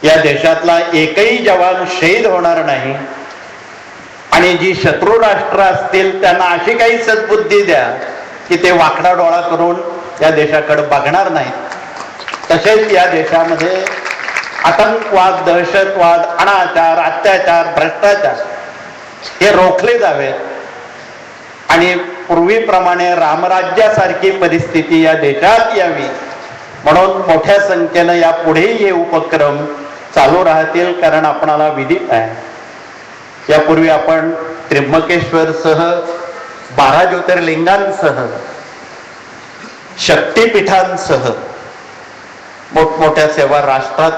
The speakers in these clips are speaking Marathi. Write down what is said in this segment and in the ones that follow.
या देशातला एकही जवान शहीद होणार नाही आणि जी शत्रू राष्ट्र असतील त्यांना अशी काही सद्बुद्धी द्या की ते वाकडा डोळा करून या देशाकडे बघणार नाहीत। तसेच या देशामध्ये आतंकवाद, दहशतवाद, अनाचार, अत्याचार, भ्रष्टाचार हे रोखले जावेत आणि पूर्वीप्रमाणे रामराज्यासारखी परिस्थिती या देशात यावी म्हणून मोठ्या संख्येनं यापुढेही हे उपक्रम चालू राहतील, कारण आपणाला विदित आहे यापूर्वी आपण त्र्यंबकेश्वरसह 12 ज्योतिर्लिंगांसह शक्तिपीठांसह मोठमोठ्या सेवा राष्ट्रात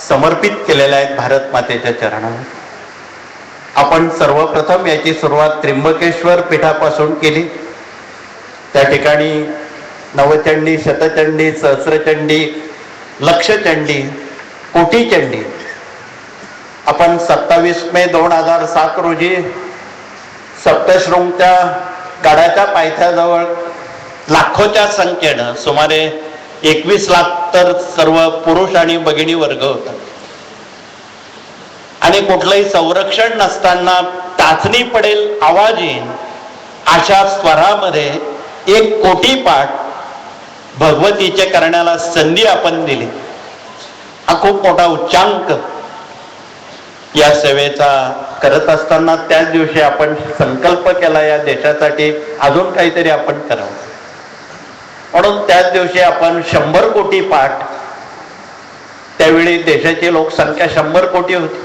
समर्पित केलेल्या आहेत भारत मातेच्या चरणावर। आपण सर्वप्रथम याची सुरुवात त्र्यंबकेश्वर पीठापासून केली। त्या ठिकाणी नवचंडी, शतचंडी, सहस्रचंडी, लक्षचंडी, कोटीचंडी आपण 27 मे 2007 रोजी सप्तशृंगच्या गडाच्या पायथ्याजवळ लाखोच्या संख्येनं सुमारे 21 लाख तर सर्व पुरुष आणि भगिनी वर्ग होता आणि कुठलंही संरक्षण नसताना टाचणी पडेल, आवाज येईल अशा स्वरामध्ये 1 कोटी पाठ भगवतीचे करण्याला संधी आपण दिली। हा खूप मोठा उच्चांक या सेवेचा करत असताना त्याच दिवशी आपण संकल्प केला या देशासाठी अजून काहीतरी आपण करावं म्हणून त्याच दिवशी आपण 100 कोटी पाठ, त्यावेळी देशाची लोकसंख्या 100 कोटी होती,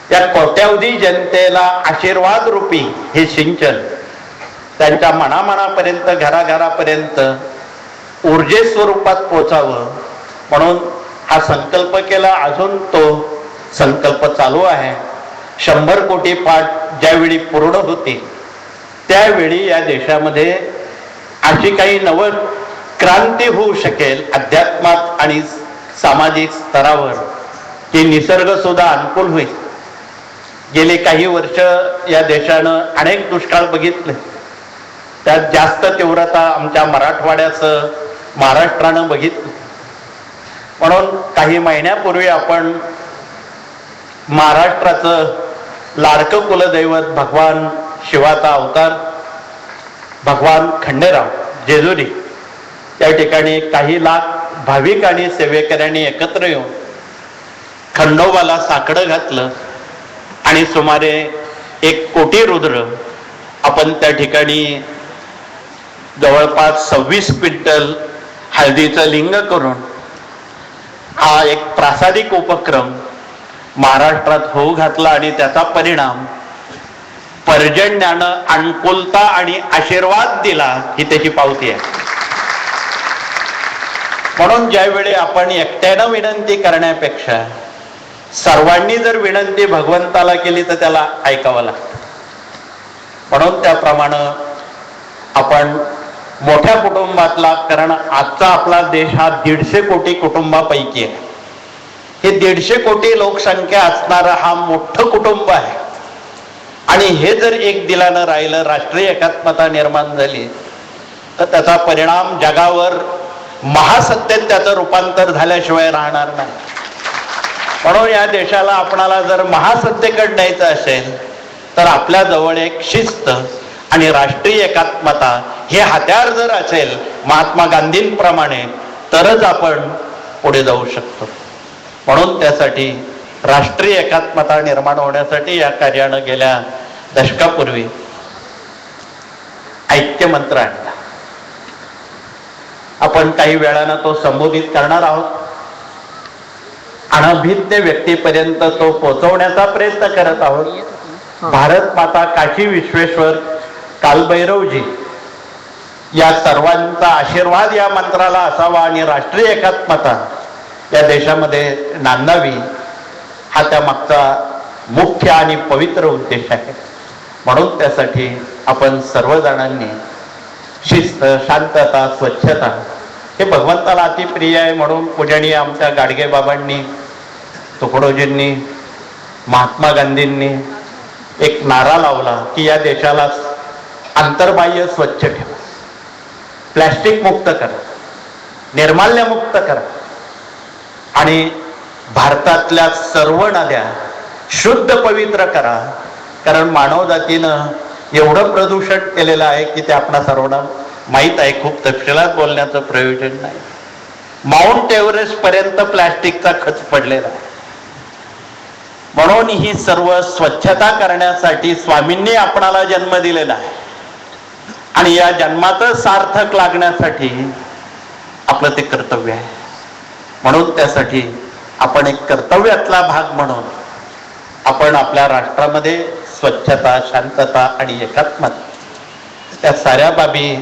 त्या कोट्यावधी जनतेला आशीर्वाद रूपी हे सिंचन त्यांच्या मनामनापर्यंत, घराघरापर्यंत ऊर्जे स्वरूपात पोचावं म्हणून हा संकल्प केला। अजून तो संकल्प चालू आहे। 100 कोटी पाठ ज्यावेळी पूर्ण होती त्यावेळी या देशामध्ये अशी काही नव क्रांती होऊ शकेल अध्यात्मात आणि सामाजिक स्तरावर की निसर्ग सुद्धा अनुकूल होईल। गेले काही वर्ष या देशानं अनेक दुष्काळ बघितले, त्यात जास्त तीव्रता आमच्या मराठवाड्याचं महाराष्ट्रानं बघितलं म्हणून काही महिन्यापूर्वी आपण महाराष्ट्राचं लाडकं कुलदैवत भगवान शिवाचा अवतार भगवान खंडेराव जेजुरी त्या ठिकाणी काही लाख भाविक आणि सेवेकऱ्यांनी एकत्र येऊन खंडोबाला साकडं घातलं आणि सुमारे 1 कोटी रुद्र आपण त्या ठिकाणी जवळपास 26 क्विंटल हळदीचं लिंग करून हा एक प्रासादिक उपक्रम महाराष्ट्रात होऊ घातला आणि त्याचा परिणाम पर्जन्यानं अनुकूलता आणि आशीर्वाद दिला ही त्याची पावती आहे। म्हणून ज्यावेळी आपण एकट्यानं विनंती करण्यापेक्षा सर्वांनी जर विनंती भगवंताला केली तर त्याला ऐकावं लागतं म्हणून त्याप्रमाणे आपण मोठ्या कुटुंबातला, कारण आजचा आपला देश हा 150 कोटी कुटुंबापैकी आहे, हे 150 कोटी लोकसंख्या असणारं हा मोठं कुटुंब आहे आणि हे जर एक दिलानं राहिलं, राष्ट्रीय एकात्मता निर्माण झाली तर त्याचा परिणाम जगावर महासत्तेत त्याचं रूपांतर झाल्याशिवाय राहणार नाही। म्हणून या देशाला आपणाला जर महासत्तेकडे न्यायचं असेल तर आपल्या जवळ एक शिस्त आणि राष्ट्रीय एकात्मता हे हत्यार जर असेल महात्मा गांधींप्रमाणे तरच आपण पुढे जाऊ शकतो। म्हणून त्यासाठी राष्ट्रीय एकात्मता निर्माण होण्यासाठी या कार्यानं गेल्या दशकापूर्वी ऐक्य मंत्र आणला। आपण काही वेळानं तो संबोधित करणार आहोत। अनभिज्ञ व्यक्तीपर्यंत तो पोहोचवण्याचा प्रयत्न करत आहोत। भारत माता, काशी विश्वेश्वर, कालभैरवजी या सर्वांचा आशीर्वाद या मंत्राला असावा आणि राष्ट्रीय एकात्मता या देशामध्ये नांदावी हा त्यामागचा मुख्य आणि पवित्र उद्देश आहे। म्हणून त्यासाठी आपण सर्वजणांनी शिस्त, शांतता, स्वच्छता हे भगवंताला अतिप्रिय आहे म्हणून पूजनीय आमच्या गाडगे बाबांनी, तुकडोजींनी, महात्मा गांधींनी एक नारा लावला की या देशाला अंतर्बाह्य स्वच्छ ठेवा, प्लॅस्टिक मुक्त करा, निर्माल्य मुक्त करा आणि भारतातल्या सर्व नद्या शुद्ध पवित्र करा, कारण मानव जातीनं एवढं प्रदूषण केलेलं आहे की ते आपणा सर्वांना माहीत आहे. खूप तपशिलात बोलण्याचं प्रयोजन नाही. माउंट एव्हरेस्ट पर्यंत प्लॅस्टिकचा खच पडलेला आहे. म्हणून ही सर्व स्वच्छता करण्यासाठी स्वामींनी आपणाला जन्म दिलेला आहे आणि या जन्माचं सार्थक लागण्यासाठी आपलं ते कर्तव्य आहे. म्हणून त्यासाठी आपण एक कर्तव्यातला भाग म्हणून आपण आपल्या राष्ट्रामध्ये स्वच्छता, शांतता आणि एकात्मता त्या साऱ्या बाबी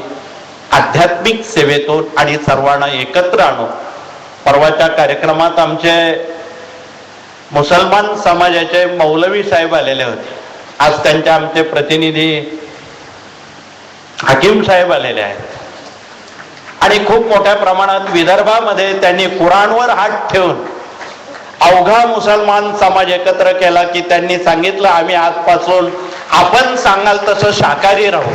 आध्यात्मिक सेवेतून आणि सर्वांना एकत्र आणून, परवाच्या कार्यक्रमात आमचे मुसलमान समाजाचे मौलवी साहेब आलेले होते. आज त्यांचे आमचे प्रतिनिधी हाकीम साहेब आलेले आहेत आणि खूप मोठ्या प्रमाणात विदर्भामध्ये त्यांनी कुराणवर हात ठेवून अवघा मुसलमान समाज एकत्र केला की त्यांनी सांगितलं, आम्ही आजपासून आपण सांगाल तसं शाकाहारी राहू.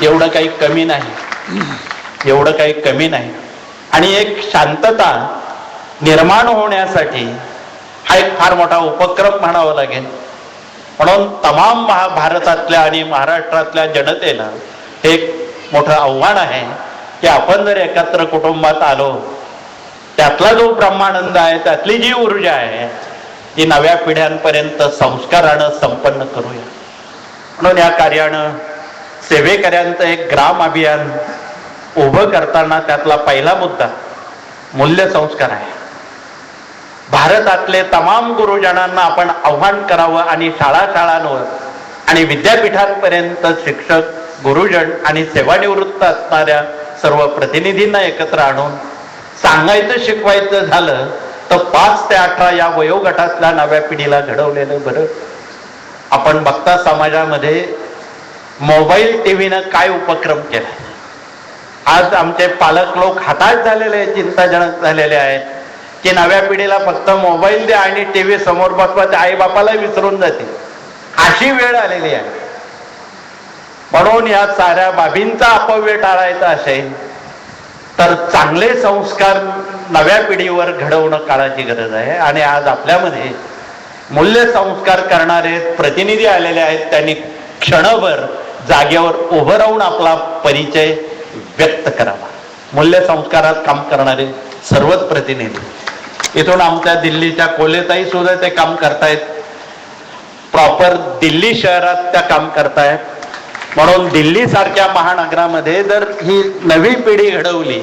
एवढं काही कमी नाही, एवढं काही कमी नाही. आणि एक शांतता निर्माण होण्यासाठी हा एक फार मोठा उपक्रम म्हणावा लागेल. म्हणून तमाम भारतातल्या आणि महाराष्ट्रातल्या जनतेला हे एक मोठं आव्हान आहे की आपण जर एकत्र कुटुंबात आलो, त्यातला जो ब्रह्मानंद आहे, त्यातली जी ऊर्जा आहे, ती नव्या पिढ्यांपर्यंत संस्कारानं संपन्न करूया. म्हणून या कार्यानं सेवेकऱ्यांचं एक ग्राम अभियान उभं करताना त्यातला पहिला मुद्दा मूल्य संस्कार आहे. भारतातले तमाम गुरुजनांना आपण आव्हान करावं आणि शाळांवर आणि विद्यापीठांपर्यंत शिक्षक, गुरुजन आणि सेवानिवृत्त असणाऱ्या सर्व प्रतिनिधींना एकत्र आणून सांगायचं, शिकवायचं झालं तर 5 ते 18 या वयोगटातल्या नव्या पिढीला घडवलेलं बरं. आपण बघता समाजामध्ये मोबाईल, टीव्हीनं काय उपक्रम केला. आज आमचे पालक लोक हताश झालेले, चिंताजनक झालेले आहेत की नव्या पिढीला फक्त मोबाईल द्या आणि टीव्ही समोर बसवा, ते आई बापाला विसरून जाते, अशी वेळ आलेली आहे. म्हणून या साऱ्या बाबींचा अपव्यय टाळायचा असेल तर चांगले संस्कार नव्या पिढीवर घडवणं काळाची गरज आहे. आणि आज आपल्यामध्ये मूल्य संस्कार करणारे प्रतिनिधी आलेले आहेत. त्यांनी क्षणभर जागेवर उभं राहून आपला परिचय व्यक्त करावा. मूल्य संस्कारात काम करणारे सर्वच प्रतिनिधी, इथून आमच्या दिल्लीच्या कोलेताई सुद्धा ते काम करतायत, प्रॉपर दिल्ली शहरात त्या काम करतायत. म्हणून दिल्ली सारख्या महानगरामध्ये जर ही नवी पिढी घडवली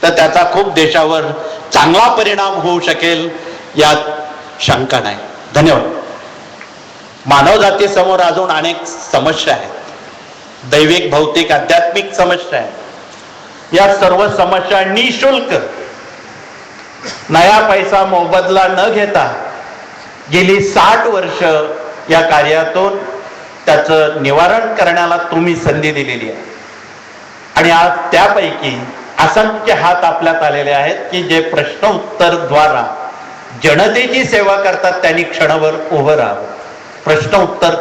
तर त्याचा खूप देशावर चांगला परिणाम होऊ शकेल, यात शंका नाही. धन्यवाद. मानव जातीसमोर अजून अनेक समस्या आहेत, दैविक, भौतिक, आध्यात्मिक समस्या आहेत. या सर्व समस्या निशुल्क, नया पैसा मोबदला न घेता गेली 60 वर्ष या कार्यातून त्याचं निवारण करण्याला तुम्ही संधी दिलेली आहे. आणि आज त्यापैकी असंख्य हात आपल्यात आलेले आहेत की जे प्रश्न उत्तर द्वारा जनतेची सेवा करतात. त्यांनी क्षणभर उभं राहावं. प्रश्न उत्तर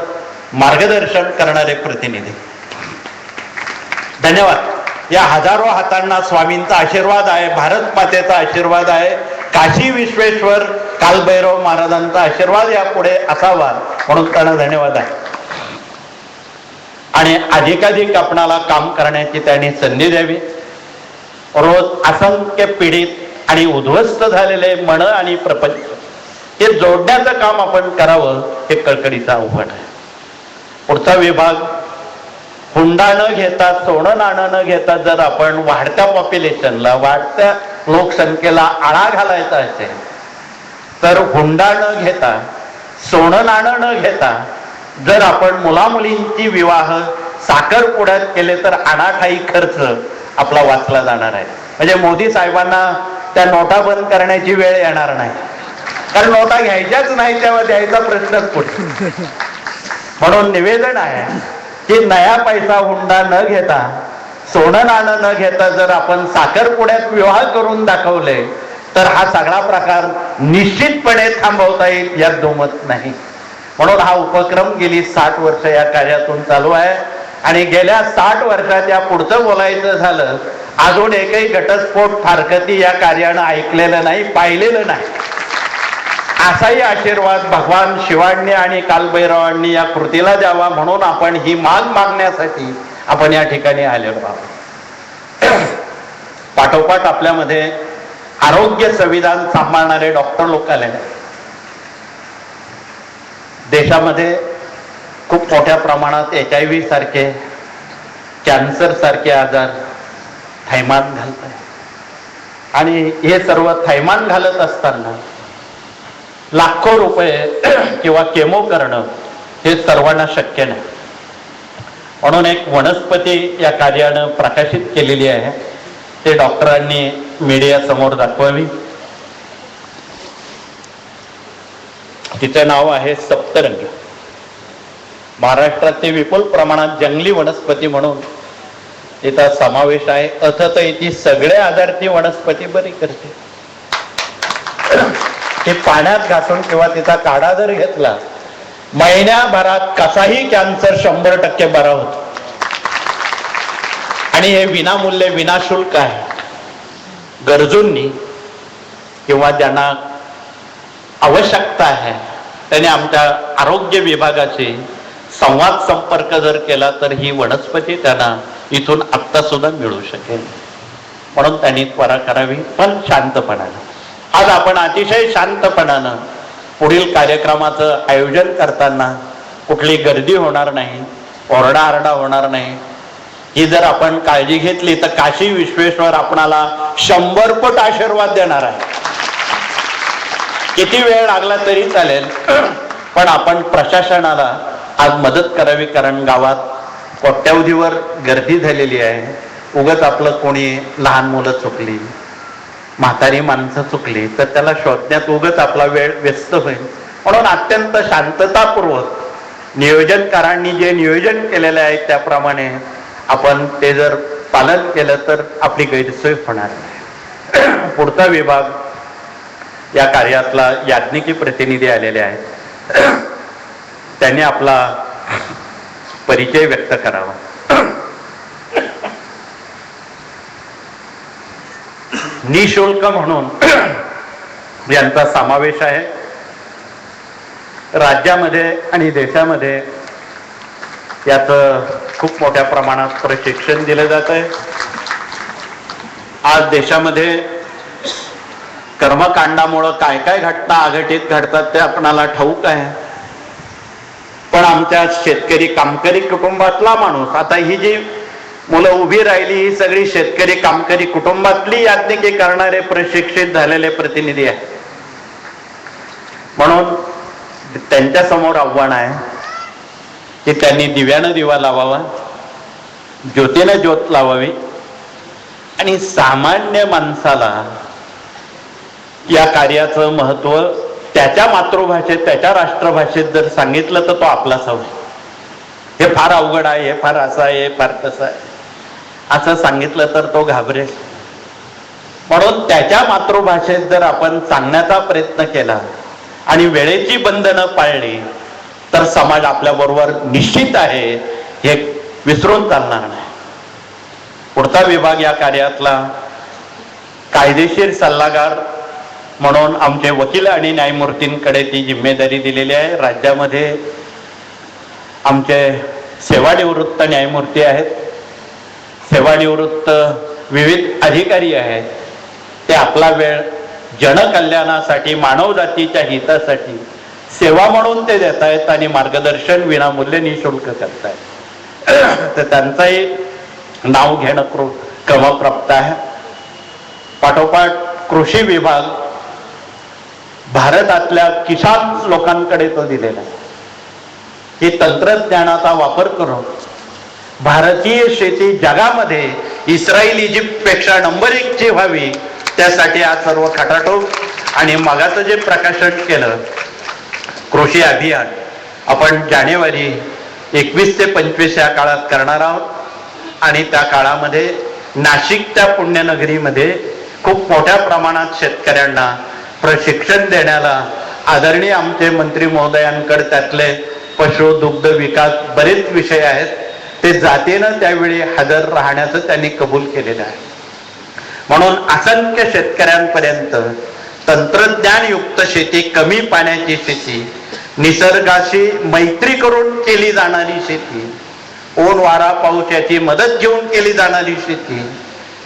मार्गदर्शन करणारे प्रतिनिधी, धन्यवाद. या हजारो हातांना स्वामींचा आशीर्वाद आहे, भारत मातेचा आशीर्वाद आहे, काशी विश्वेश्वर कालभैरव महाराजांचा आशीर्वाद यापुढे असावा म्हणून त्यांना धन्यवाद आहे. आणि अधिकाधिक आपणाला काम करण्याची त्यांनी संधी द्यावी. रोज असंख्य पीडित आणि उद्ध्वस्त झालेले मन आणि प्रपंच हे जोडण्याचं काम आपण करावं, हे कळकळीचं आव्हान आहे. पुढचा विभाग, हुंडा न घेता, सोनं नाणं न घेता जर आपण वाढत्या पॉप्युलेशनला, वाढत्या लोकसंख्येला आळा घालायचा असेल तर हुंडा न घेता, सोनं नाणं न घेता जर आपण मुलामुलींची विवाह साखरपुड्यात केले तर अनाठाई खर्च आपला वाचला जाणार आहे. म्हणजे मोदी साहेबांना त्या नोटा बंद करण्याची वेळ येणार नाही, कारण नोटा घ्यायच्याच नाही तेव्हा द्यायचा प्रश्नच कुठे. म्हणून निवेदन आहे की नया पैसा हुंडा न घेता, सोनं नाणं न घेता जर आपण साखरपुड्यात विवाह करून दाखवले तर हा सगळा प्रकार निश्चितपणे थांबवता येईल, यात दुमत नाही. म्हणून हा उपक्रम गेली 60 वर्ष या कार्यातून चालू आहे. आणि गेल्या 60 वर्षात या पुढचं बोलायचं झालं अजून एकही घटस्फोट फारकती या कार्यानं ऐकलेलं नाही, पाहिलेलं नाही. असाही आशीर्वाद भगवान शिवांनी आणि कालभैरवांनी या कृतीला द्यावा म्हणून आपण ही मान मागण्यासाठी आपण या ठिकाणी आलेलो आहोत. पाठोपाठ आपल्यामध्ये आरोग्य संविधान सांभाळणारे डॉक्टर लोक आले. देशामध्ये खूप मोठ्या प्रमाणात HIV सारखे, कॅन्सर सारखे आजार थैमान घालत आहे. आणि हे सर्व थैमान घालत असताना लाखो रुपये किंवा केमो करणं हे सर्वांना शक्य नाही. म्हणून एक वनस्पती या कार्यानं प्रकाशित केलेली आहे, ते डॉक्टरांनी मीडिया समोर दाखवावी. तिचं नाव आहे सप्तरंगी. महाराष्ट्रात ते विपुल प्रमाणात जंगली वनस्पती म्हणून तिचा समावेश आहे. अथत ती सगळे आजार ती वनस्पती बरी करते. ते पाण्यात घासून किंवा तिचा काढा जर घेतला, महिन्याभरात कसाही कॅन्सर 100% बरा होतो. आणि हे विनामूल्य विनाशुल्क आहे. गरजूंनी किंवा ज्यांना आवश्यकता आहे त्याने आमच्या आरोग्य विभागाशी संवाद संपर्क जर केला तर ही वनस्पती त्यांना इथून आत्ता सुद्धा मिळू शकेल. म्हणून त्यांनी त्वरा करावी, पण शांतपणानं. आज आपण अतिशय शांतपणानं पुढील कार्यक्रमाचं आयोजन करताना कुठली गर्दी होणार नाही, ओरडाआरडा होणार नाही. ही जर आपण काळजी घेतली तर काशी विश्वेश्वर आपणाला 100 पट आशीर्वाद देणार आहे. किती वेळ लागला तरी चालेल, पण आपण प्रशासनाला आज मदत करावी. कारण गावात कोट्यावधीवर गर्दी झालेली आहे. उगाच आपलं कोणी लहान मुलं चुकली, म्हातारी माणसं चुकली तर त्याला शोधण्यात उगाच आपला वेळ व्यस्त होईल. म्हणून अत्यंत शांततापूर्वक नियोजनकारांनी जे नियोजन केलेले आहे त्याप्रमाणे आपण ते जर पालन केलं तर आपली गैरसोय होणार नाही. पुढचा विभाग या कार्यातला याज्ञिकी प्रतिनिधी आलेले आहेत. त्यांनी आपला परिचय व्यक्त करावा. निशुल्क म्हणून यांचा समावेश आहे. राज्यामध्ये आणि देशामध्ये याचं खूप मोठ्या प्रमाणात प्रशिक्षण दिलं जात आहे. आज देशामध्ये कर्मकांडामुळं काय काय घटना अघटित घडतात ते आपणाला ठाऊक आहे. पण आमच्या शेतकरी कामकरी कुटुंबातला माणूस, आता ही जी मुलं उभी राहिली ही सगळी शेतकरी कामकरी कुटुंबातली याज्ञिकी करणारे प्रशिक्षित झालेले प्रतिनिधी आहेत. म्हणून त्यांच्या समोर आव्हान आहे की त्यांनी दिव्यानं दिवा लावावा, ज्योतीनं ज्योत लावावी आणि सामान्य माणसाला या कार्याचं महत्व त्याच्या मातृभाषेत, त्याच्या राष्ट्रभाषेत जर सांगितलं तर तो आपलाच हवा. हे फार अवघड आहे, हे फार असं आहे, हे फार तसं आहे असं सांगितलं तर तो घाबरेल. म्हणून त्याच्या मातृभाषेत जर आपण सांगण्याचा प्रयत्न केला आणि वेळेची बंधनं पाळली तर समाज आपल्या बरोबर निश्चित आहे, हे विसरून चालणार नाही. पुढचा विभाग या कार्यातला कायदेशीर सल्लागार म्हणून आमचे वकील आणि न्यायमूर्तींकडे ती जिम्मेदारी दिलेली आहे. राज्यामध्ये आमचे सेवानिवृत्त न्यायमूर्ती आहेत, सेवानिवृत्त विविध अधिकारी आहेत. ते आपला वेळ जनकल्याणासाठी, मानवजातीच्या हितासाठी सेवा म्हणून ते देत आहेत आणि मार्गदर्शन विनामूल्य निशुल्क करतायत. तर त्यांचंही नाव घेणं क्रमप्राप्त आहे. पाठोपाठ कृषी विभाग भारतातल्या किसान लोकांकडे तो दिलेला आहे की तंत्रज्ञानाचा वापर करून भारतीय शेती जगामध्ये इस्रायल इजिप्त पेक्षा नंबर 1 ची व्हावी, त्यासाठी आज सर्व खटाटोप आणि मगाचं जे प्रकाशन केलं कृषी अभियान आपण जानेवारी 21 ते 25 या काळात करणार आहोत. आणि त्या काळामध्ये नाशिकच्या पुण्यनगरीमध्ये खूप मोठ्या प्रमाणात शेतकऱ्यांना प्रशिक्षण देण्याला आदरणीय आमचे मंत्री महोदयांकडे त्यातले पशु दुग्ध विकास बरेच विषय आहेत, ते जातीनं त्यावेळी हजर राहण्याचं त्यांनी कबूल केलेलं आहे. म्हणून असंख्य शेतकऱ्यांपर्यंत तंत्रज्ञानयुक्त शेती, कमी पाण्याची शेती, निसर्गाशी मैत्री करून केली जाणारी शेती, ऊन वारा पाऊस याची मदत घेऊन केली जाणारी शेती,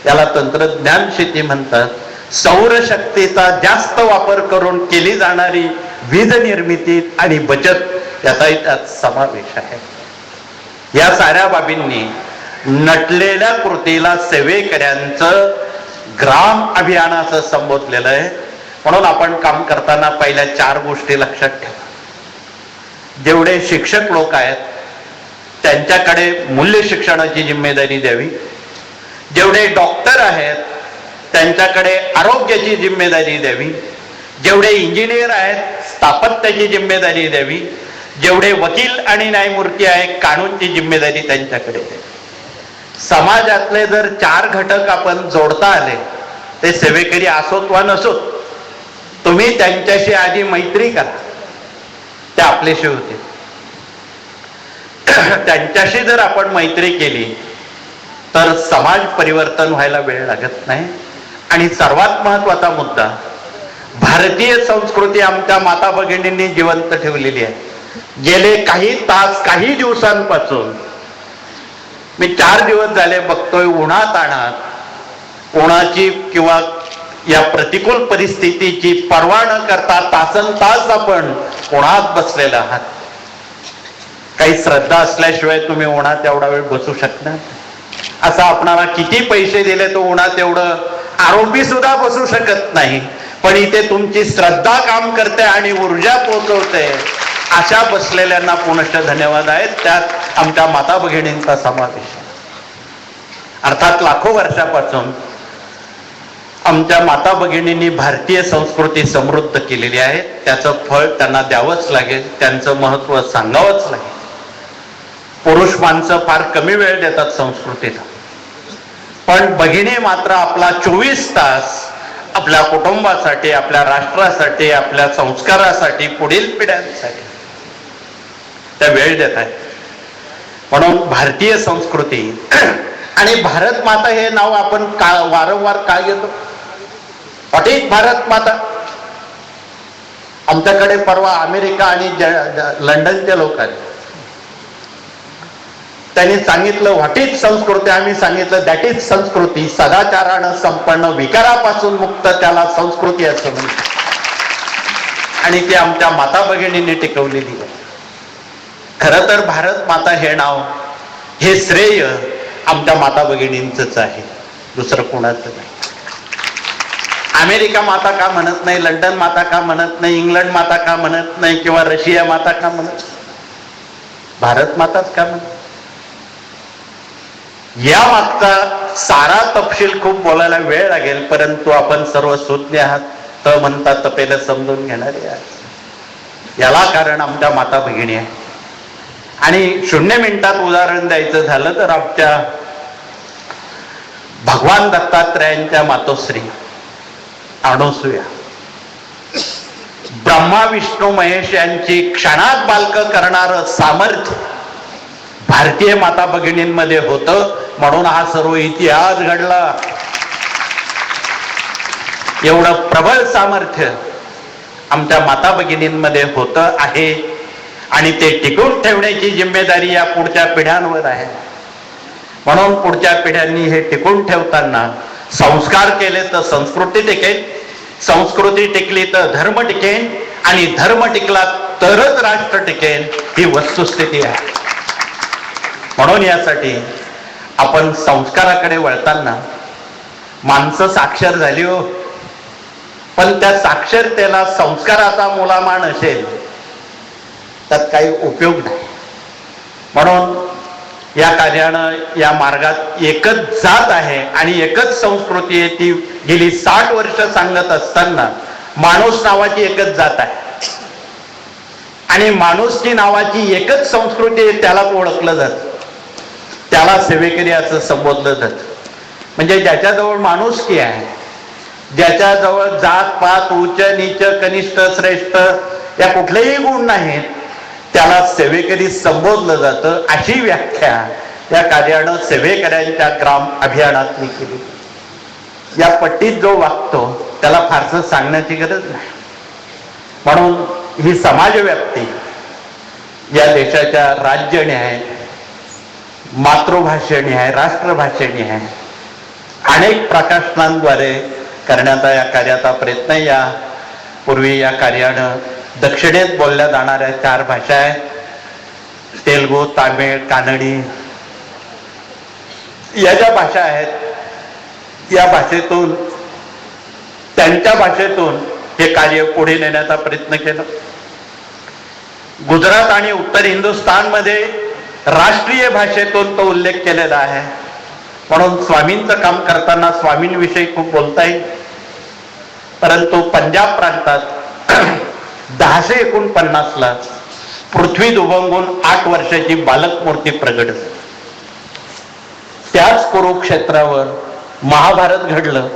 याला तंत्रज्ञान शेती म्हणतात. सौरशक्तीचा जास्त वापर करून केली जाणारी वीज निर्मिती आणि बचत याचाही त्यात समावेश आहे. या साऱ्या बाबींनी नटलेल्या कृतीला सेवेकऱ्यांचं ग्राम अभियानाचं संबोधलेलं आहे. म्हणून आपण काम करताना पहिल्या 4 गोष्टी लक्षात ठेवा. जेवढे शिक्षक लोक आहेत त्यांच्याकडे मूल्य शिक्षणाची जिम्मेदारी द्यावी. जेवढे डॉक्टर आहेत त्यांच्याकडे आरोग्याची जिम्मेदारी द्यावी. जेवढे इंजिनियर आहेत स्थापत्याची जिम्मेदारी द्यावी. जेवढे वकील आणि न्यायमूर्ती आहेत कानूनची जिम्मेदारी त्यांच्याकडे द्यावी. समाजातले जर 4 घटक आपण जोडता आले, ते सेवेकरी असोत वा नसोत, तुम्ही त्यांच्याशी आधी मैत्री करा, ते आपलेशी होते. त्यांच्याशी जर आपण मैत्री केली तर समाज परिवर्तन व्हायला वेळ लागत नाही. आणि सर्वात महत्वाचा मुद्दा, भारतीय संस्कृती आमच्या माता भगिनींनी जिवंत ठेवलेली आहे. गेले काही तास, काही दिवसांपासून मी 4 दिवस झाले बघतोय, उन्हाताणात, उन्हाची किंवा या प्रतिकूल परिस्थितीची पर्वा न करता तासनतास आपण उन्हात बसलेला आहात. काही श्रद्धा असल्याशिवाय तुम्ही उन्हात एवढा वेळ बसू शकणार? असं आपणाला किती पैसे दिले तो उन्हात एवढं आरोपी सुद्धा बसू शकत नाही. पण इथे तुमची श्रद्धा काम करते आणि ऊर्जा पोहोचवते. अशा बसलेल्यांना पुनश्च धन्यवाद आहेत. त्यात आमच्या माता भगिनींचा समावेश आहे. अर्थात लाखो वर्षापासून आमच्या माता भगिनींनी भारतीय संस्कृती समृद्ध केलेली आहे. त्याचं फळ त्यांना द्यावंच लागेल, त्यांचं महत्व सांगावंच लागेल. पुरुष माणसं फार कमी वेळ देतात संस्कृतीला, पण भगिनी मात्र आपला 24 तास आपल्या कुटुंबासाठी, आपल्या राष्ट्रासाठी, आपल्या संस्कारासाठी, पुढील पिढ्यांसाठी त्या वेळ देत आहेत. म्हणून भारतीय संस्कृती आणि भारत माता हे नाव आपण वारंवार का घेतो? अटीत भारत माता. आमच्याकडे परवा अमेरिका आणि लंडनचे लोक आले. त्यांनी सांगितलं व्हॉट इज संस्कृती. आम्ही सांगितलं दॅट इज संस्कृती, सदाचारानं संपन्न, विकारापासून मुक्त, त्याला संस्कृती असं म्हणतात. आणि ती आमच्या माता भगिनींनी टिकवलेली आहे. खरं तर भारत माता हे नाव, हे श्रेय आमच्या माता भगिनींचंच आहे, दुसरं कोणाचं नाही. अमेरिका माता का म्हणत नाही, लंडन माता का म्हणत नाही, इंग्लंड माता का म्हणत नाही, किंवा रशिया माता का म्हणत नाही, भारत माताच का म्हणत? या मागचा सारा तपशील खूप बोलायला वेळ लागेल, परंतु आपण सर्व सुज्ञ आहात, त म्हणता तपेला समजून घेणारे आहात. याला कारण आमच्या माता भगिनी आहे. आणि 0 मिनिटात उदाहरण द्यायचं झालं तर आमच्या भगवान दत्तात्रयांच्या मातोश्री अणुसूया, ब्रह्मा विष्णू महेश यांची क्षणात बालक करणारं सामर्थ्य भारतीय माता भगिनींमध्ये होतं. म्हणून हा सर्व इतिहास घडला. एवढं प्रबळ सामर्थ्य आमच्या माता भगिनींमध्ये होतं आहे. आणि ते टिकवून ठेवण्याची जिम्मेदारी या पुढच्या पिढ्यांवर आहे. म्हणून पुढच्या पिढ्यांनी हे टिकून ठेवताना संस्कार केले तर संस्कृती टिकेल, संस्कृती टिकली तर धर्म टिकेल, आणि धर्म टिकला तरच राष्ट्र टिकेल, ही वस्तुस्थिती आहे. म्हणून यासाठी आपण संस्काराकडे वळताना, माणसं साक्षर झाली हो, पण त्या साक्षरतेला संस्काराचा मुलामान असेल त्यात काही उपयोग नाही. म्हणून या कार्यानं, या मार्गात एकच जात आहे आणि एकच संस्कृती आहे. ती गेली 60 वर्ष सांगत असताना माणूस नावाची एकच जात आहे आणि माणुसकी नावाची एकच संस्कृती आहे. त्याला ओळखलं जातं, त्याला सेवेकरी असं संबोधलं जातं. म्हणजे ज्याच्याजवळ माणुसकी आहे, ज्याच्याजवळ जात पात, उच्च नीच, कनिष्ठ श्रेष्ठ या कुठलेही गुण नाहीत, त्याला सेवेकरी संबोधलं जातं. अशी व्याख्या या कार्यानं सेवेकऱ्यांच्या ग्राम अभियानातली केली. या पट्टीत जो वागतो त्याला फारसं सांगण्याची गरज नाही. म्हणून ही समाजव्याप्ती या देशाच्या राज्यन्याय, मातृभाषेन्याय, राष्ट्रभाषेन्याय अनेक प्रकाशनांद्वारे करण्याचा या कार्याचा प्रयत्न. या पूर्वी या कार्यानं दक्षिणेत बोलल्या जाणाऱ्या 4 भाषा आहेत, तेलुगू, तामिळ, कानडी. या ज्या भाषा आहेत या भाषेतून, त्यांच्या भाषेतून हे कार्य पुढे नेण्याचा प्रयत्न केला. गुजरात आणि उत्तर हिंदुस्थानमध्ये राष्ट्रीय भाषेतून तो उल्लेख केलेला आहे. म्हणून स्वामींचं काम करताना स्वामींविषयी खूप बोलता येईल. परंतु पंजाब प्रांतात 1049ला पृथ्वी दुभंगून 8 वर्षाची बालक मूर्ती प्रगट झाली. त्याच कुरुक्षेत्रावर महाभारत घडलं.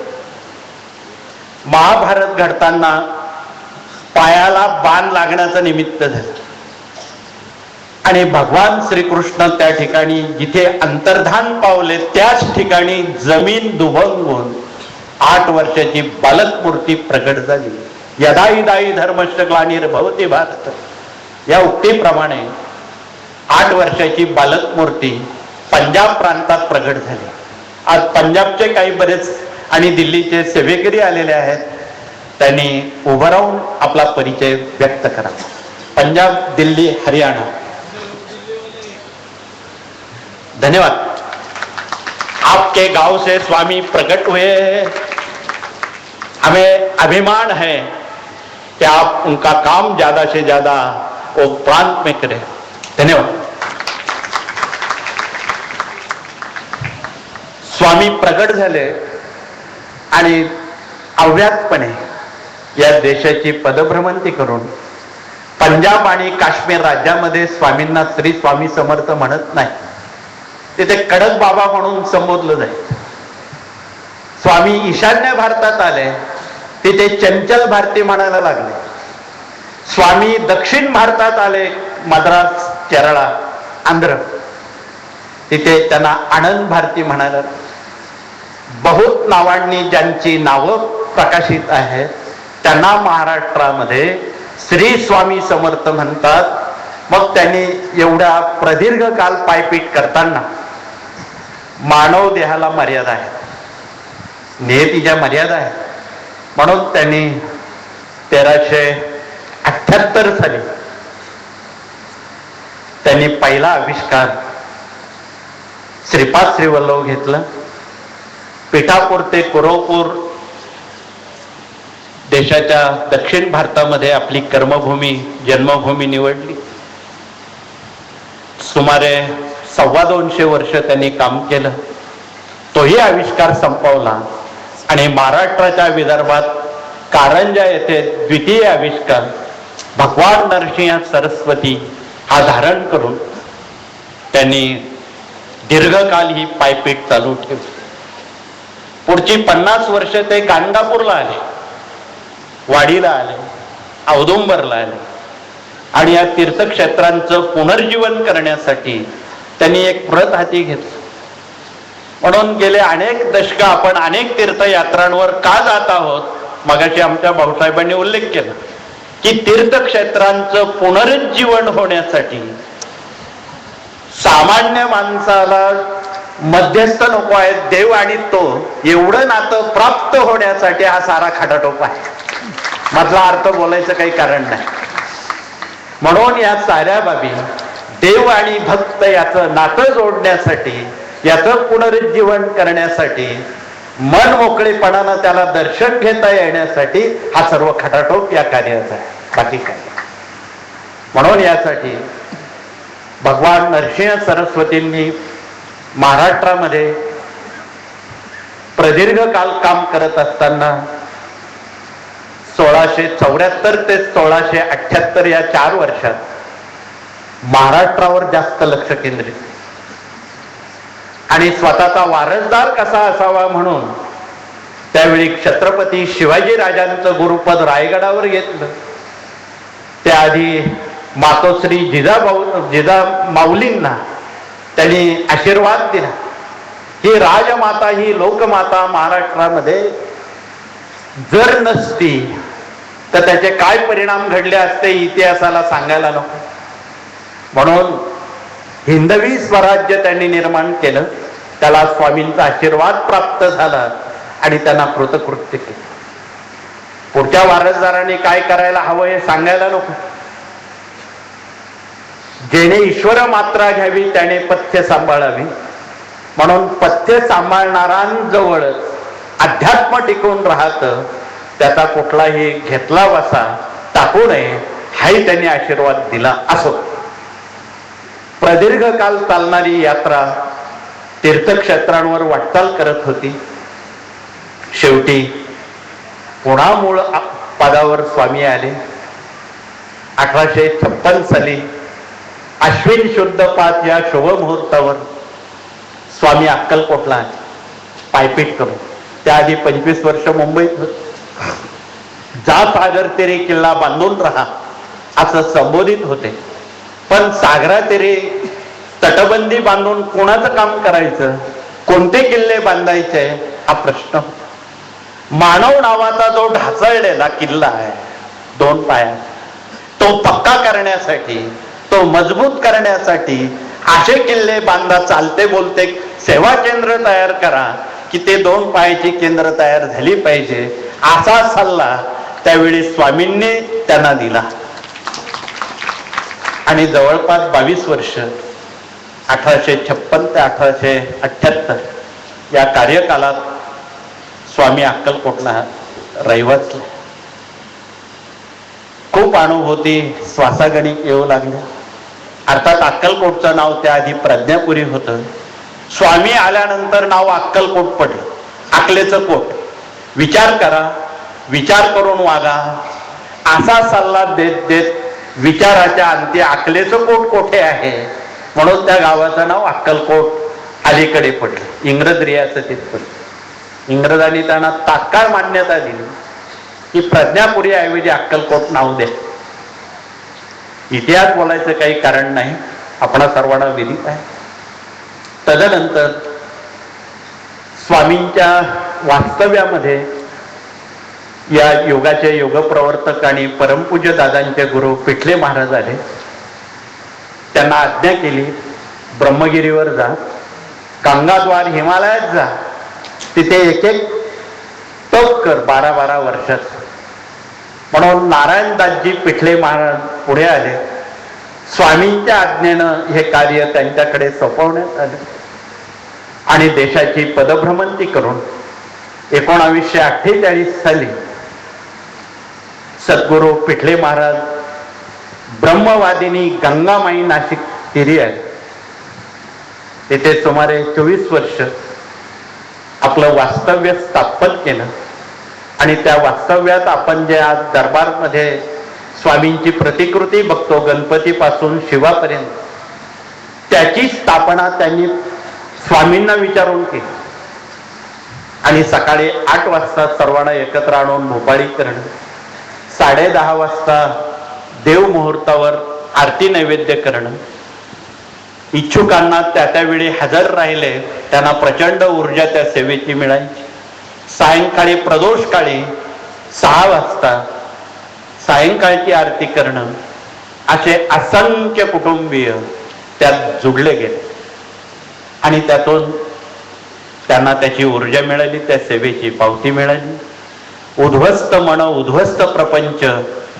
महाभारत घडताना पायाला बाण लागण्याचं निमित्त झालं आणि भगवान श्रीकृष्ण त्या ठिकाणी जिथे अंतर्धान पावले त्याच ठिकाणी जमीन दुभंगून 8 वर्षाची बालक मूर्ती प्रगट झाली. यदाई दाई धर्मश्च ग्लानिर्भवति भारत या उक्तीप्रमाणे 8 वर्षाची बालक मूर्ती पंजाब प्रांतात प्रगट झाली. आज पंजाबचे काही बरेच आणि दिल्लीचे सेवेकरी आलेले आहेत. त्यांनी उभं राहून आपला परिचय व्यक्त करा. पंजाब, दिल्ली, हरियाणा. धन्यवाद. आपके गांव से स्वामी प्रकट हुए. हमें अभिमान है कि आप उनका काम ज्यादा से ज्यादा वो प्रांत में करें. धन्यवाद. स्वामी प्रकट झाले आणि अव्यातपणे या देशाची पदभ्रमंती करून पंजाब आणि काश्मीर राज्यामध्ये स्वामींना श्री स्वामी समर्थ म्हणत नाही, तिथे कडक बाबा म्हणून संबोधलं जाईल. स्वामी ईशान्य भारतात आले, तिथे चंचल भारती म्हणायला लागले. स्वामी दक्षिण भारतात आले, मद्रास, केरळा, आंध्र, तिथे त्यांना आनंद भारती म्हणायला लागले. बहुत नावांनी ज्यांची नावं प्रकाशित आहेत त्यांना महाराष्ट्रामध्ये श्री स्वामी समर्थ म्हणतात. मग त्यांनी एवढ्या प्रदीर्घ काल पायपीट करताना मानव देहाला मर्यादा आहे, नियतीच्या मर्यादा आहे. म्हणून त्यांनी 1378 साली त्यांनी पहिला आविष्कार श्रीपाद श्रीवल्लभ घेतलं. पिठापूर ते कुरवपूर देशाच्या दक्षिण भारतामध्ये आपली कर्मभूमी, जन्मभूमी निवडली. सुमारे 225 वर्ष त्यांनी काम केलं. तोही आविष्कार संपवला आणि महाराष्ट्राच्या विदर्भात कारंजा येथे द्वितीय आविष्कार भगवान नरसिंह सरस्वती हा धारण करून त्यांनी दीर्घकाल ही पायपीट चालू ठेवली. पुढची 50 वर्ष ते गाणगापूरला आले, वाडीला आले, औदुंबरला आले आणि या तीर्थक्षेत्रांचं पुनर्जीवन करण्यासाठी त्यांनी एक व्रत हाती घेतलं. म्हणून गेले अनेक दशक आपण अनेक तीर्थयात्रांवर का जात आहोत. मगाशी आमच्या भाऊसाहेबांनी उल्लेख केला की तीर्थक्षेत्रांचं पुनरुज्जीवन होण्यासाठी सामान्य माणसाला मध्यस्थ नको आहे, देव आणि तो एवढं नातं प्राप्त होण्यासाठी हा सारा खाटाटोप आहे. मधला अर्थ बोलायचं काही कारण नाही. म्हणून या साऱ्या बाबी देव आणि भक्त याचं नातं जोडण्यासाठी, याचं पुनरुज्जीवन करण्यासाठी, मन मोकळेपणानं त्याला दर्शन घेता येण्यासाठी हा सर्व खटाटोप या कार्याचा आहे, बाकी काय. म्हणून यासाठी भगवान नरसिंह सरस्वतींनी महाराष्ट्रामध्ये प्रदीर्घ काल काम करत असताना 1674 ते 1678 या 4 वर्षात महाराष्ट्रावर जास्त लक्ष केंद्रित आणि स्वतःचा वारसदार कसा असावा म्हणून त्यावेळी छत्रपती शिवाजी राजांचं गुरुपद रायगडावर घेतलं. त्याआधी मातोश्री जिजा माऊलींना त्यांनी आशीर्वाद दिला ही राजमाता, ही लोकमाता महाराष्ट्रामध्ये जर नसती तर त्याचे काय परिणाम घडले असते इतिहासाला सांगायला नको. म्हणून हिंदवी स्वराज्य त्यांनी निर्माण केलं, त्याला स्वामींचा आशीर्वाद प्राप्त झाला आणि त्यांना कृतकृत्य केलं. पुढच्या वारसदारांनी काय करायला हवं हे सांगायला नको. जेणे ईश्वर मात्रा घ्यावी त्याने पथ्य सांभाळावी. म्हणून पथ्य सांभाळणाऱ्यांजवळ अध्यात्म टिकून राहतं, त्याचा कुठलाही घेतला वसा टाकू नये हाही त्यांनी आशीर्वाद दिला. असो, प्रदीर्घ काल चालणारी यात्रा तीर्थक्षेत्रांवर वाटचाल करत होती. शेवटी पुन्हा मूळ पदावर स्वामी आले. 1856 साली अश्विन शुद्ध 5 या शुभ मुहूर्तावर स्वामी अक्कलकोटला पायपीट करून, त्याआधी 25 वर्ष मुंबईत होते. जा सागर तेरे किल्ला बांधून राहा असं संबोधित होते. पण सागरातेरे तटबंदी बांधून कोणाचं काम करायचं, कोणते किल्ले बांधायचे हा प्रश्न. मानव नावाचा जो ढासळलेला किल्ला आहे 2 पायात, तो पक्का करण्यासाठी, तो मजबूत करण्यासाठी असे किल्ले बांधा, चालते बोलते सेवा केंद्र तयार करा की ते 2 पायाची केंद्र तयार झाली पाहिजे, असा सल्ला त्यावेळी स्वामींनी त्यांना दिला. आणि जवळपास 22 वर्ष 1856 ते 1878 या कार्यकालात स्वामी अक्कलकोटला रहिवासी. खूप अनुभूती श्वासागणिक येऊ लागल्या. अर्थात अक्कलकोटचं नाव त्याआधी प्रज्ञापुरी होतं. स्वामी आल्यानंतर नाव अक्कलकोट पडलं, अकलेचं कोट. विचार करा, विचार करून वागा असा सल्ला देत देत विचाराच्या अंती अकलेचं कोट कोठे आहे म्हणून त्या गावाचं नाव अक्कलकोट अलीकडे पडलं. इंग्रज रियासतीत पडलं. इंग्रजांनी त्यांना तात्काळ मान्यता दिली की प्रज्ञापुरी ऐवजी अक्कलकोट नाव दे. इतिहास बोलायचं काही कारण नाही, आपणा सर्वांना विदित आहे. तदनंतर स्वामींच्या वास्तव्यामध्ये या योगाचे योगप्रवर्तक आणि परमपूज्य दादांचे गुरु पिठले महाराज आले. त्यांना आज्ञा केली, ब्रह्मगिरीवर जा, गंगाद्वार हिमालयात जा, तिथे एक एक तप कर 12-12 वर्षात. म्हणून नारायणदासजी पिठले महाराज पुढे आले. स्वामींच्या आज्ञेनं हे कार्य त्यांच्याकडे सोपवण्यात आले आणि देशाची पदभ्रमंती करून 1948 साली सद्गुरू पिठले महाराज ब्रह्मवादिनी गंगामाई नाशिक तीरी आहे. तिथे सुमारे 24 वर्ष आपलं वास्तव्य स्थापन केलं आणि त्या वास्तव्यात आपण जे आज दरबारमध्ये स्वामींची प्रतिकृती बघतो, गणपतीपासून शिवापर्यंत, त्याची स्थापना त्यांनी स्वामींना विचारून केली. आणि सकाळी 8 वाजता सर्वांना एकत्र आणून भोपाळी करणं, 10:30 वाजता देव मुहूर्तावर आरती नैवेद्य करणं, इच्छुकांना त्यावेळी हजर राहिले त्यांना प्रचंड ऊर्जा त्या सेवेची मिळायची. सायंकाळी प्रदोष काळी 6 वाजता सायंकाळची आरती करणं, असे असंख्य कुटुंबीय त्यात जुडले गेले आणि त्यातून त्यांना त्याची ऊर्जा मिळाली, त्या सेवेची पावती मिळाली. उद्ध्वस्त मन, उद्ध्वस्त प्रपंच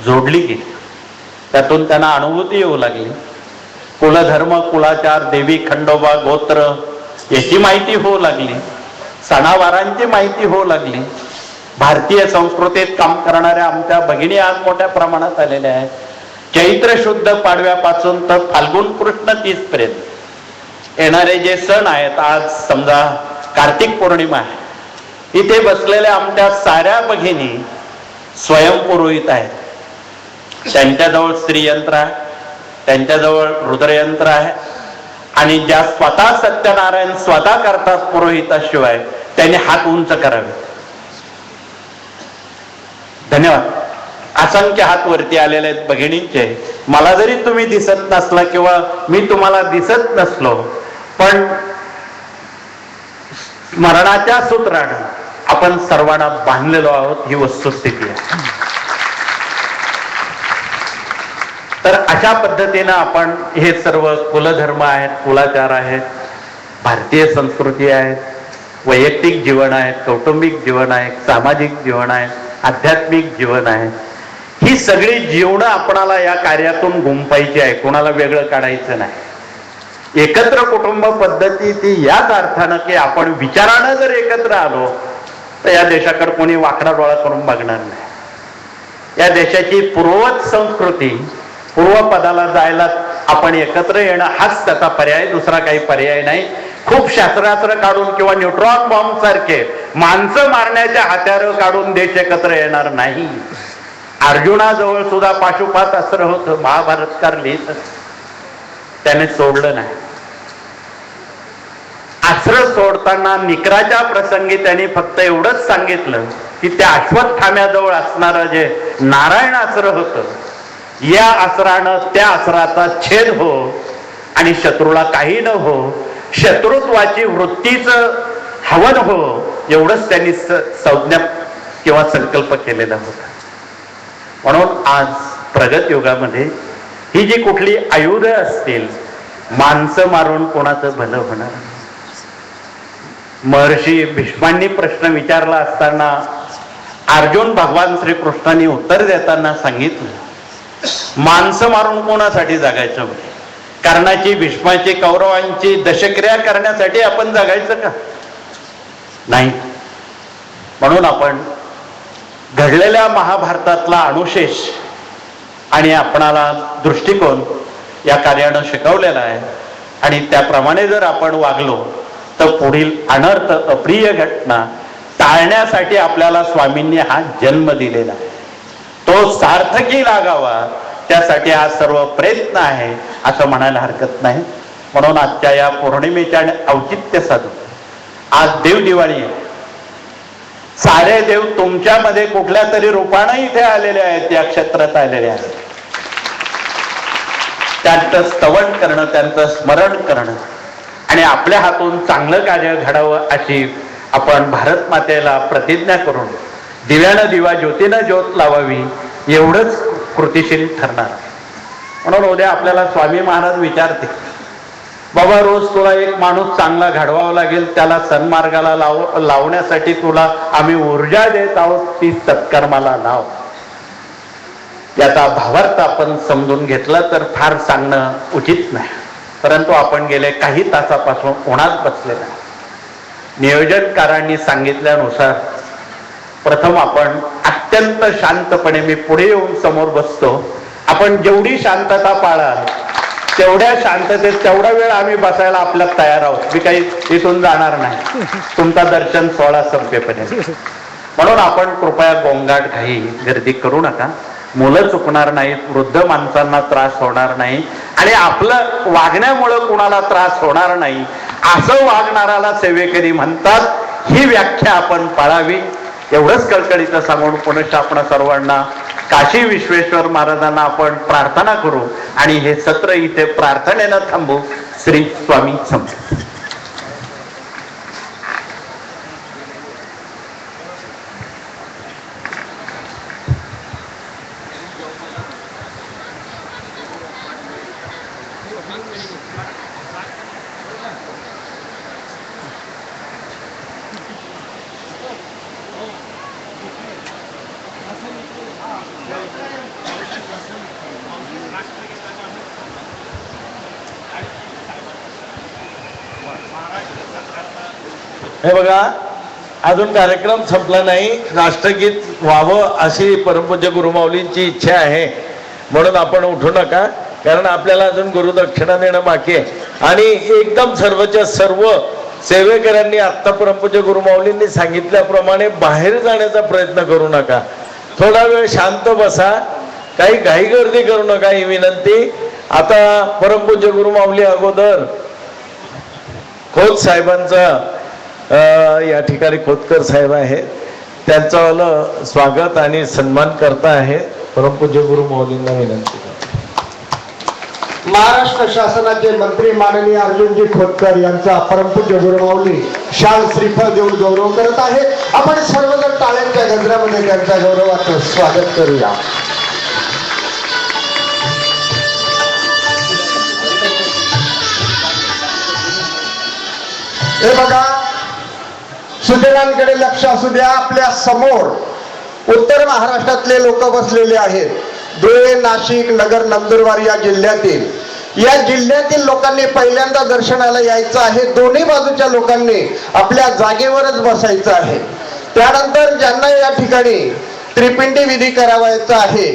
जोडली गेली. त्यातून त्यांना अनुभूती येऊ लागली. कुलधर्म, कुलाचार, देवी, खंडोबा, गोत्र याची माहिती होऊ लागली. सणावारांची माहिती होऊ लागली. भारतीय संस्कृतीत काम करणाऱ्या आमच्या भगिनी आज मोठ्या प्रमाणात आलेल्या आहेत. चैत्र शुद्ध पाडव्यापासून तर फाल्गुन कृष्ण 30 पर्यंत येणारे जे सण आहेत, आज समजा कार्तिक पौर्णिमा आहे, इथे बसलेल्या आमच्या साऱ्या भगिनी स्वयंपुरोहित आहेत. त्यांच्याजवळ स्त्रीयंत्र आहे, त्यांच्याजवळ रुद्रयंत्र आहे आणि ज्या स्वतः सत्यनारायण स्वतः करतात पुरोहिताशिवाय, त्यांनी हात उंच करावे. धन्यवाद. असंख्य हात वरती आलेले आहेत भगिनींचे. मला जरी तुम्ही दिसत नसला किंवा मी तुम्हाला दिसत नसलो, पण मरणाच्या सूत्रानं आपण सर्वांना बांधलेलो आहोत, ही वस्तुस्थिती आहे. तर अशा पद्धतीनं आपण हे सर्व कुलधर्म आहेत, कुलाचार आहेत, भारतीय संस्कृती आहेत, वैयक्तिक जीवन आहे, कौटुंबिक जीवन आहे, सामाजिक जीवन आहे, आध्यात्मिक जीवन आहे, ही सगळी जीवनं आपणाला या कार्यातून गुंफायची आहे, कोणाला वेगळं काढायचं नाही. एकत्र कुटुंब पद्धती ती याच अर्थानं की आपण विचारानं जर एकत्र आलो तर या देशाकडे कोणी वाकडा डोळा करून बघणार नाही. या देशाची पूर्ववत संस्कृती, पूर्वपदाला जायला आपण एकत्र येणं हाच त्याचा पर्याय, दुसरा काही पर्याय नाही. खूप शास्त्रास्त्र काढून किंवा न्यूट्रॉन बॉम्ब सारखे माणसं मारण्याच्या हत्यारं काढून देश एकत्र येणार नाही. अर्जुनाजवळ सुद्धा पाशुपात अस्त्र होतं, महाभारतकार लिहित, त्याने सोडलं नाही. अस्त्र सोडताना निकराच्या प्रसंगी त्यांनी फक्त एवढंच सांगितलं की त्या अश्वत्थाम्याजवळ असणारं जे नारायण अस्त्र होतं, या अस्त्रानं त्या अस्त्राचा छेद हो आणि शत्रूला काही न हो, शत्रुत्वाची वृत्तीचं हवन हो, एवढंच त्यांनी संज्ञा किंवा संकल्प केलेला होता. म्हणून आज प्रगत युगामध्ये ही जी कुठली आयुध असतील, माणसं मारून कोणाचं भलं होणार. महर्षी भीष्मांनी प्रश्न विचारला असताना अर्जुन भगवान श्रीकृष्णांनी उत्तर देताना सांगितलं, माणसं मारून कोणासाठी जगायचं? कर्णाची, भीष्माची, कौरवांची दशक्रिया करण्यासाठी आपण जगायचं का? नाही. म्हणून आपण घडलेल्या महाभारतातला अनुशेष आणि आपणाला दृष्टिकोन या कार्यानं शिकवलेला आहे आणि त्याप्रमाणे जर आपण वागलो तर पुढील अनर्थ, अप्रिय घटना टाळण्यासाठी आपल्याला स्वामींनी हा जन्म दिलेला आहे. तो सार्थकी लागावा त्यासाठी हा सर्व प्रयत्न आहे असं म्हणायला हरकत नाही. म्हणून आजच्या या पौर्णिमेच्या औचित्य साधून आज देव दिवाळी आहे. सारे देव तुमच्यामध्ये कुठल्या तरी रूपानं इथे आलेले आहेत, या क्षेत्रात आलेले आहेत. त्यांचं स्तवन करणं, त्यांचं स्मरण करणं आणि आपल्या हातून चांगलं कार्य घडावं अशी आपण भारत मातेला प्रतिज्ञा करून दिव्यानं दिवा, ज्योतीनं ज्योत लावावी, एवढंच कृतिशील ठरणार. म्हणून उद्या आपल्याला स्वामी महाराज विचारते, बाबा रोज तुला एक माणूस चांगला घडवावा लागेल, त्याला सन्मार्गाला लावण्यासाठी तुला आम्ही ऊर्जा देत आहोत, ती सत्कर्माला लाव. याचा भावार्थ आपण समजून घेतला तर फार सांगणं उचित नाही. परंतु आपण गेले काही तासापासून उन्हात बसलेला, नियोजनकारांनी सांगितल्यानुसार प्रथम आपण अत्यंत शांतपणे, मी पुढे येऊन समोर बसतो, आपण जेवढी शांतता पाळाल तेवढ्या शांततेत तेवढा वेळ आम्ही बसायला आपल्यात तयार आहोत. मी काही इथून जाणार नाही तुमचा दर्शन सोहळा संपेपर्यंत. म्हणून आपण कृपया गोंगाट, घाई, गर्दी करू नका. मुलं चुकणार नाहीत, वृद्ध माणसांना त्रास होणार नाही आणि आपलं वागण्यामुळं कुणाला त्रास होणार नाही असं वागणाराला सेवेकरी म्हणतात. ही व्याख्या आपण पाळावी एवढंच कळकळीचं सांगून पुनश्च आपण सर्वांना काशी विश्वेश्वर महाराजांना आपण प्रार्थना करू आणि हे सत्र इथे प्रार्थनेनं थांबू. श्री स्वामी समर्थ. हे बघा, अजून कार्यक्रम संपला नाही, राष्ट्रगीत व्हावं अशी परमपूज्य गुरुमाऊलींची इच्छा आहे. म्हणून आपण उठू नका, कारण आपल्याला अजून गुरुदक्षिणा देणं बाकी आहे. आणि एकदम सर्वच्या सर्व सेवेकरांनी आत्ता परमपूज्य गुरुमाऊलींनी सांगितल्याप्रमाणे बाहेर जाण्याचा प्रयत्न करू नका. थोडा वेळ शांत बसा, काही घाई गर्दी करू नका, ही विनंती. आता परमपूज्य गुरुमाऊली अगोदर खोत साहेबांचा या ठिकाणी खोतकर साहेब आहेत, त्यांचं स्वागत आणि सन्मान करता आहे. परमपूज्य गुरुमाऊलींना विनंती. महाराष्ट्र शासनाचे मंत्री माननीय अर्जुनजी खोतकर यांचा परमपूज्य गुरुमाऊली शाल श्रीफळ देऊन गौरव करत आहे. आपण सर्वजण टाळ्यांच्या गजरामध्ये त्यांच्या गौरवाचं स्वागत करूया. हे बघा, सुजनांकडे लक्ष असू द्या. आपल्या समोर उत्तर महाराष्ट्रातले लोक बसलेले आहेत. धुळे, नाशिक, नगर, नंदुरबार या जिल्ह्यातील लोकांनी पहिल्यांदा दर्शनाला यायचं आहे. दोन्ही बाजूच्या लोकांनी आपल्या जागेवरच बसायचं आहे. त्यानंतर ज्यांना या ठिकाणी त्रिपिंडी विधी करावायचा आहे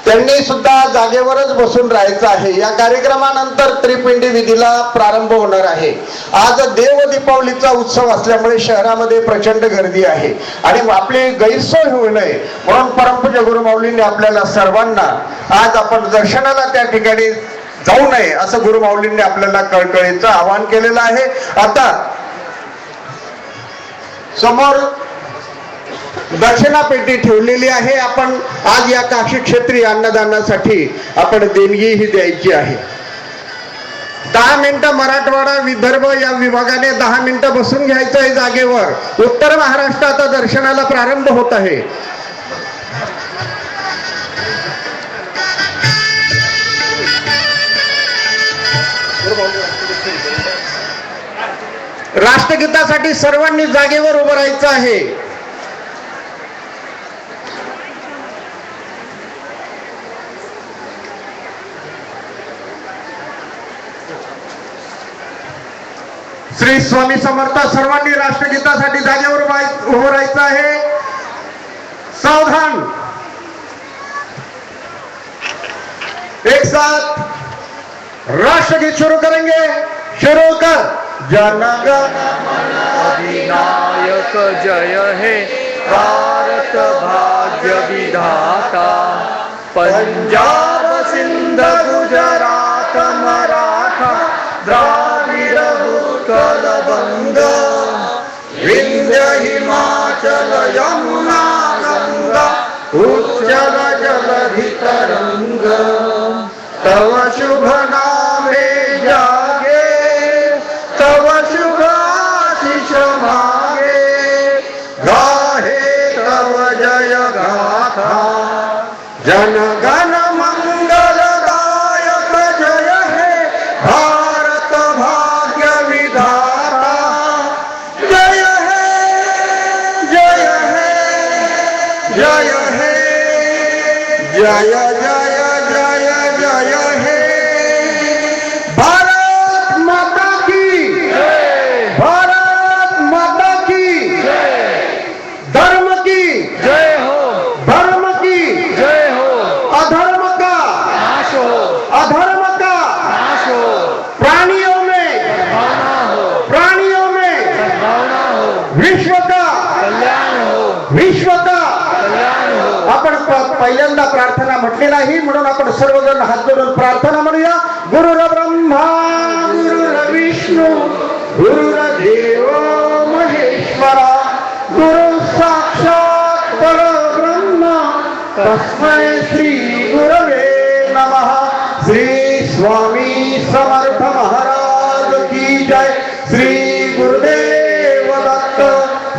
त्यांनी सुद्धा जागेवरच बसून राहायचं आहे. या कार्यक्रमानंतर त्रिपिंडी विधीला प्रारंभ होणार आहे. आज देव दीपावलीचा उत्सव असल्यामुळे शहरामध्ये प्रचंड गर्दी आहे आणि आपली गैरसोय होऊ नये म्हणून परमपूज्य गुरुमाऊलींनी आपल्याला सर्वांना आज आपण दर्शनाला त्या ठिकाणी जाऊ नये असं गुरुमाऊलींनी आपल्याला कळकळीचं आवाहन केलेलं आहे. आता समोर दक्षिणा पेटी ठेवलेली आहे. आपण आज या काशी क्षेत्री अन्नदानासाठी आपण देणगीही द्यायची आहे. 10 मिनिटं मराठवाडा विदर्भ या विभागाने 10 मिनिटं बसून घ्यायचं आहे जागेवर. उत्तर महाराष्ट्रात दर्शनाला प्रारंभ होत आहे. राष्ट्रगीतासाठी सर्वांनी जागेवर उभं राहायचं आहे. श्री स्वामी समर्थ. सर्वांनी राष्ट्रगीतासाठी जागेवर उभं राहायचं आहे. सावधान. एक साथ राष्ट्रगीत शुरू करेंगे. शुरू कर. जनगण मन अधिनायक जय हे भारत भाग्य विधाता, पंजाब सिंध गुजरात मराठा द्राविड उत्कल बंग, विंध्य हिमाचल यमुना गंगा उच्चल जलधि तरंग, तव शुभ नामे जागे तव शुभ आशीष मागे, गाहे तव जय गाथा जनगण मंगलदायक जय हे भारत भाग्य विधाता, जय हे जय हे जय हे जय जय जय जय हे. भारत माता की भारत माता की धर्म की जय हो, धर्म की जय हो, अधर्म का नाश हो, अधर्म का नाश हो, प्राणियों में भावना हो, प्राणियों में सद्भावना हो, विश्व का कल्याण हो, विश्व का. कल्याण हो. आपण पहिल्यांदा प्रार्थना म्हटली नाही म्हणून आपण सर्वजण हात जोडून प्रार्थना म्हणूया. गुरुर ब्रह्मा गुरुर विष्णू गुरुर्देव महेश्वरा, गुरु साक्षात परब्रह्म तस्मै श्री गुरवे नमः. श्री स्वामी समर्थ महाराज की जय. श्री गुरुदेव दत्त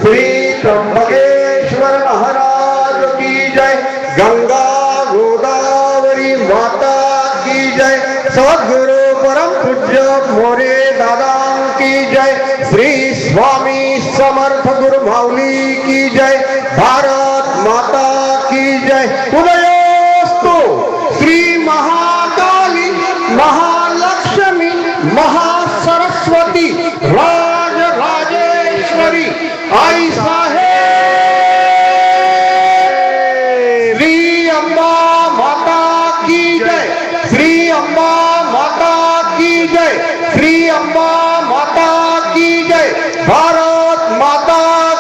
श्री त्र्यंबकेश्वर महाराज की जय. गंगा गोदावरी माता की जय. सद्गुरु परम पूज्य मोरे दादा की जय. श्री स्वामी समर्थ गुरु माऊली की जय. भारत माता की जय. उदयोस्तु श्री महाकाली महालक्ष्मी महासरस्वती राजराजेश्वरी आई साहेब. श्री अंबा माता की जय. श्री अंबा माता की जय. श्री अंबा माता की जय. भारत माता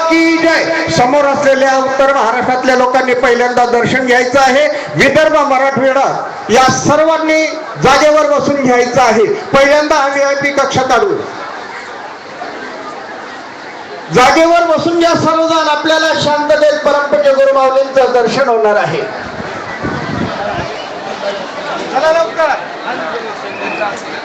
की जय. समोर असलेल्या उत्तर महाराष्ट्रातल्या लोकांनी पहिल्यांदा दर्शन घ्यायचं आहे. विदर्भ मराठवाडा या सर्वांनी जागेवर बसून घ्यायचं आहे. पहिल्यांदा हा VIP कक्ष काढू. जागेवर बसून घ्या सर्वजण. आपल्याला शांततेत परमपूज्य गुरुमाऊलींचं दर्शन होणार आहे. चला लवकर. राहतील